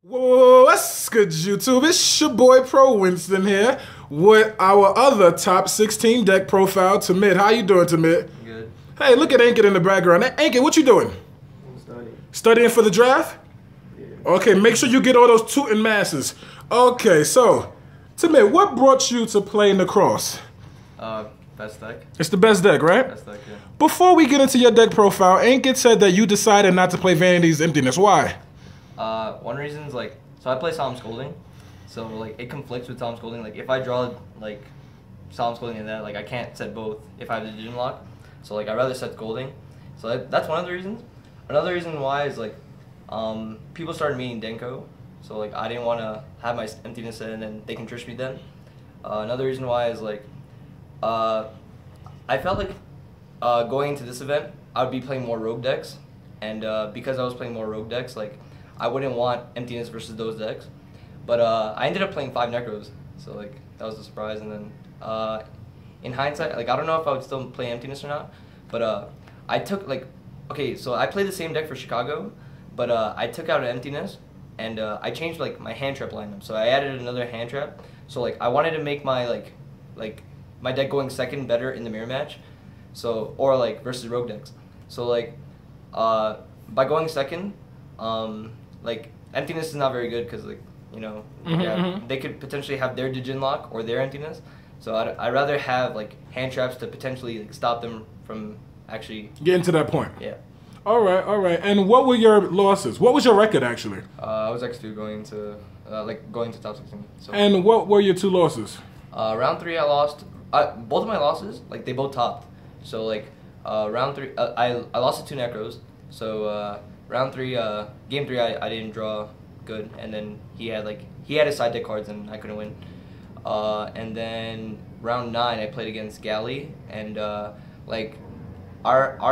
Whoa, what's good, YouTube? It's your boy ProWinston here with our other top 16 deck profile, Tahmid. How you doing, Tahmid? Good. Hey, look at Ankit in the background. Ankit, what you doing? I'm studying. Studying for the draft? Yeah. Okay, make sure you get all those tootin' masses. Okay, so, Tahmid, what brought you to play Nekroz? Best deck. It's the best deck, right? Best deck, yeah. Before we get into your deck profile, Ankit said that you decided not to play Vanity's Emptiness. Why? One reason is so I play Solemn Scolding, so it conflicts with Solemn Scolding. If I draw Solemn Scolding and that, I can't set both if I have the Digital Lock. So I'd rather set Scolding. So that's one of the reasons. Another reason why is people started meeting Denko, so I didn't want to have my Emptiness set and then they can trish me then. Another reason why is I felt going into this event I would be playing more Rogue decks, and because I was playing more Rogue decks, I wouldn't want Emptiness versus those decks. But I ended up playing 5 Nekroz, so that was a surprise. And then in hindsight, I don't know if I would still play Emptiness or not, but I took okay, so I played the same deck for Chicago, but I took out an Emptiness and I changed my hand trap lineup. So I added another hand trap. So I wanted to make my my deck going second better in the mirror match, so or versus Rogue decks. So by going second, Emptiness is not very good because they could potentially have their Digin Lock or their Emptiness. So I'd rather have hand traps to potentially stop them from actually getting to that point. Yeah. All right. And what were your losses? What was your record actually? I was X2 going to top 16. So. And what were your 2 losses? Round 3 I lost. Both of my losses they both topped. So round 3 I lost to 2 Nekroz. So round 3 game 3 I didn't draw good, and then he had his side deck cards and I couldn't win. And then round 9 I played against Galley, and our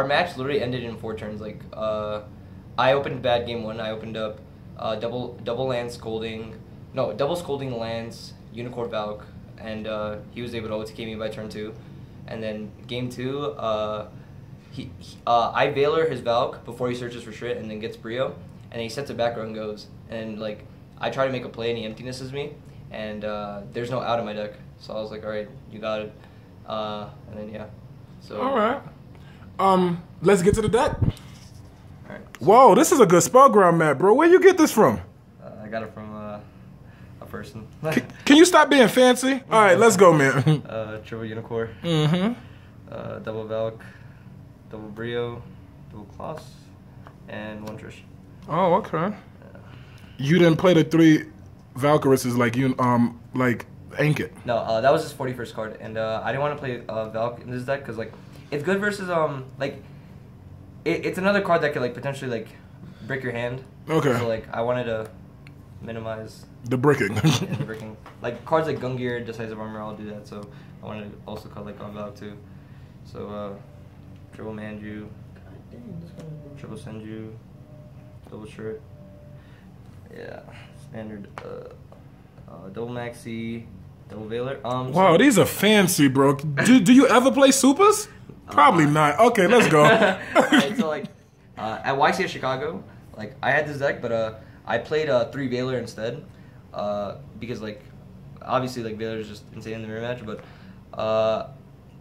match literally ended in 4 turns. I opened bad game 1. I opened up double land scolding, no, double scolding Lance Unicorn Valk, and he was able to OTK me by turn 2. And then game 2 I Veiler his Valk before he searches for Shrit and then gets Brio, and he sets it back row and goes. And I try to make a play and he emptinesses me, and there's no out in my deck. So I was like, all right, you got it. And then yeah. So. All right. Let's get to the deck. All right. Whoa, this is a good spell ground map, bro. Where you get this from? I got it from a person. Can you stop being fancy? All right, let's go, man. Triple Unicorn. Double Valk. Double Brio, double Kloss, and 1 Trish. Oh, okay. You didn't play the 3 Valkyries like Ankit. No, that was his 41st card, and I didn't want to play Valk in this deck because it's good versus it's another card that could potentially break your hand. Okay. So I wanted to minimize the bricking. Yeah, the bricking. Cards like Gungear, Decisive Armor, I'll do that. So I wanted to also cut on Valk too. So. Triple Manju, triple Senju, double Shirt, yeah, standard, double Maxi, double Veiler. Wow, these are fancy, bro. Do you ever play supers? Probably not. Okay, let's go. Right, so at YCS Chicago, I had this deck, but I played 3 Veiler instead, because obviously Veiler is just insane in the mirror match, but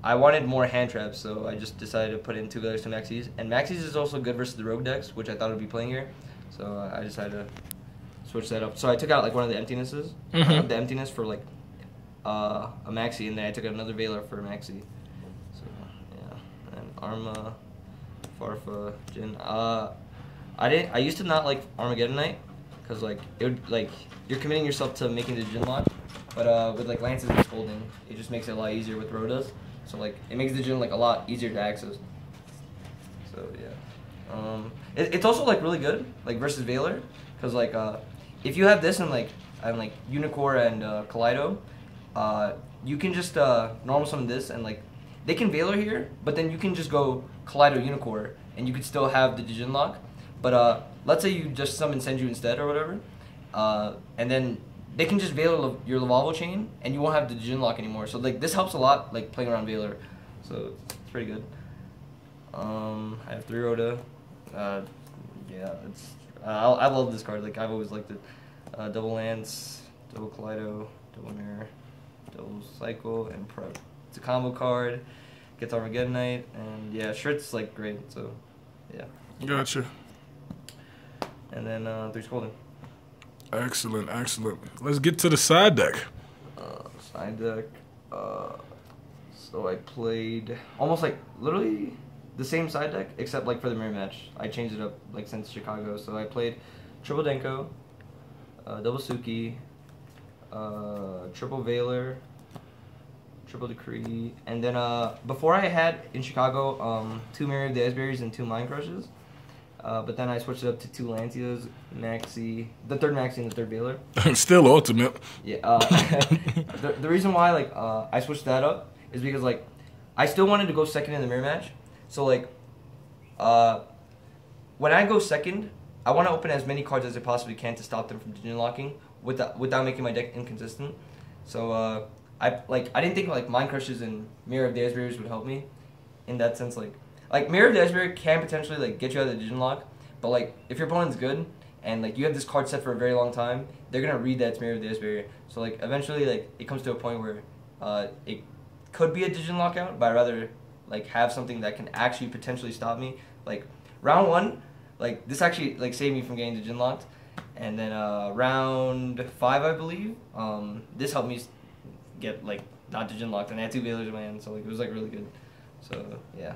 I wanted more hand traps, so I just decided to put in 2 Veilers to Maxis. And Maxis is also good versus the Rogue decks, which I thought would be playing here. So I decided to switch that up. So I took out one of the emptinesses, the emptiness for a Maxi, and then I took out another Veiler for a Maxi. So yeah, and Arma, Farfa, Jin. I used to not like Armageddon Knight because it would you're committing yourself to making the Jin lock, but with Lances and Scolding, it just makes it a lot easier with Rhodas. So it makes the Jin a lot easier to access. So yeah, it's also really good versus Veiler, because if you have this and Unicorn and Kaleido, you can just normal summon this and they can Veiler here, but then you can just go Kaleido Unicorn and you could still have the Jin lock. But let's say you just summon Senju instead or whatever, and then they can just Veiler your Lavalvo chain, and you won't have the Jin lock anymore. So this helps a lot, playing around Veiler. So it's pretty good. I have 3 Rhoda. Yeah, it's I love this card. I've always liked it. double Lance, double Kaleido, double Mirror, double Cycle, and Prep. It's a combo card. Gets Armageddonite, and yeah, Shrit's like great, so yeah. Gotcha. And then 3 Scolding. Excellent, excellent. Let's get to the side deck. Side deck. So I played almost like literally the same side deck, except like for the mirror match. I changed it up like since Chicago. So I played triple Denko, double Suki, triple Veiler, triple Decree, and then before I had in Chicago 2 Mirror of the Iceberries and 2 Mind Crushes. But then I switched it up to 2 Lancias, Maxi, the 3rd Maxi and the 3rd Veiler. Still ultimate. Yeah. The reason why like I switched that up is because like I still wanted to go second in the mirror match. So like when I go second, I want to open as many cards as I possibly can to stop them from Digital locking without making my deck inconsistent. So I didn't think like Mind Crushes and Mirror of the Iceberries would help me in that sense. Like Mirror of the Iceberry can potentially like get you out of the Digital lock, but like if your opponent's good and like you have this card set for a very long time, they're gonna read that it's Mirror of the Iceberry. So like eventually like it comes to a point where it could be a Digital lockout, but I'd rather like have something that can actually potentially stop me. Like round 1, like this actually like saved me from getting Digital locked, and then round 5 I believe this helped me get like not Digital locked, and I had 2 Veilers in my hand, so like it was like really good. So yeah.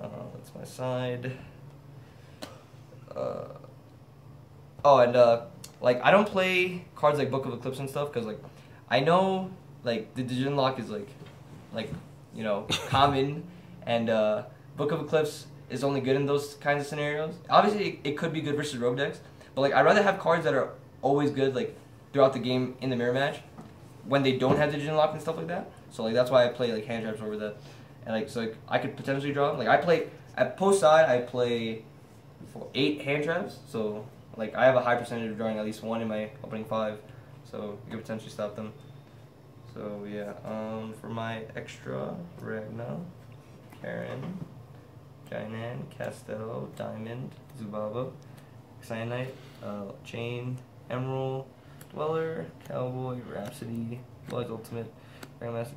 That's my side. Like I don't play cards like Book of Eclipse and stuff because like I know like the Digital lock is like you know common, and Book of Eclipse is only good in those kinds of scenarios. Obviously, it could be good versus rogue decks, but like I'd rather have cards that are always good like throughout the game in the mirror match when they don't have Digital lock and stuff like that. So like that's why I play like hand traps over that. And like so, like, I could potentially draw. Like I play at post side, I play for 8 hand traps. So like I have a high percentage of drawing at least 1 in my opening 5. So you could potentially stop them. So yeah, for my extra, Ragna, Karen, Jainan, Castello, Diamond, Zubaba, Cyanite, Chain, Emerald, Dweller, Cowboy, Rhapsody, Blood's Ultimate, Grandmaster,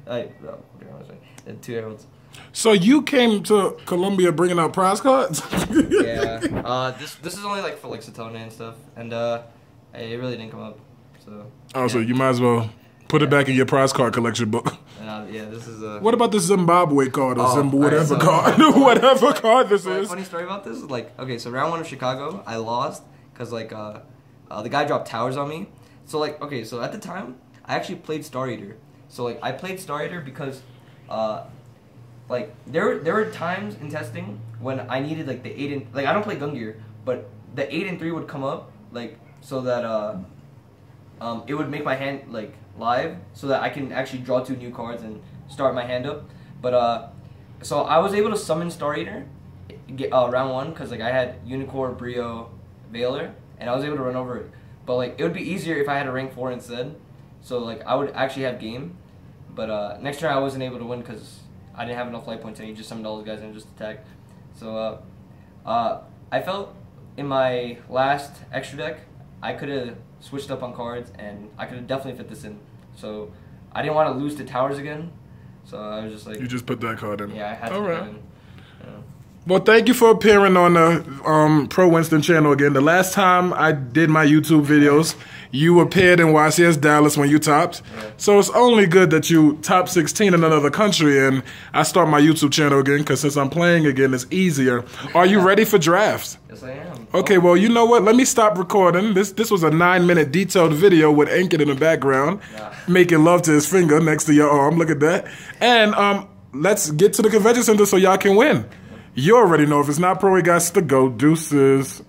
and 2 Heralds. So you came to Colombia bringing out prize cards? Yeah. This is only like for like Satona and stuff, and it really didn't come up. So. Oh, yeah. so you might as well put it back in your prize card collection book. Yeah, this is a. What about the Zimbabwe card or whatever card? Whatever card this is. Funny story about this is like, okay, so round 1 of Chicago, I lost because like the guy dropped towers on me. So like, okay, so at the time I actually played Star Eater. So like I played Star Eater because like there were times in testing when I needed like the 8 and like I don't play Gungear, but the 8 and 3 would come up like so that it would make my hand like live so that I can actually draw 2 new cards and start my hand up. But so I was able to summon Star Eater round 1 because like I had Unicorn, Brio, Veiler, and I was able to run over it. But like it would be easier if I had a rank 4 instead. So like I would actually have game. But next turn I wasn't able to win because I didn't have enough life points and he just summoned all those guys and just attacked. So I felt in my last extra deck I could have switched up on cards and I could have definitely fit this in. So I didn't want to lose to towers again. So I was just like... You just put that card in. Yeah, I had to put it in. Yeah. Well, thank you for appearing on the ProWinston channel again. The last time I did my YouTube videos, you appeared in YCS Dallas when you topped. Yeah. So it's only good that you top 16 in another country, and I start my YouTube channel again because since I'm playing again, it's easier. Are you ready for drafts? Yes, I am. Okay, well, you know what? Let me stop recording. This was a 9-minute detailed video with Ankit in the background, making love to his finger next to your arm. Look at that. And let's get to the convention center so y'all can win. You already know if it's not pro, it got to go. Deuces.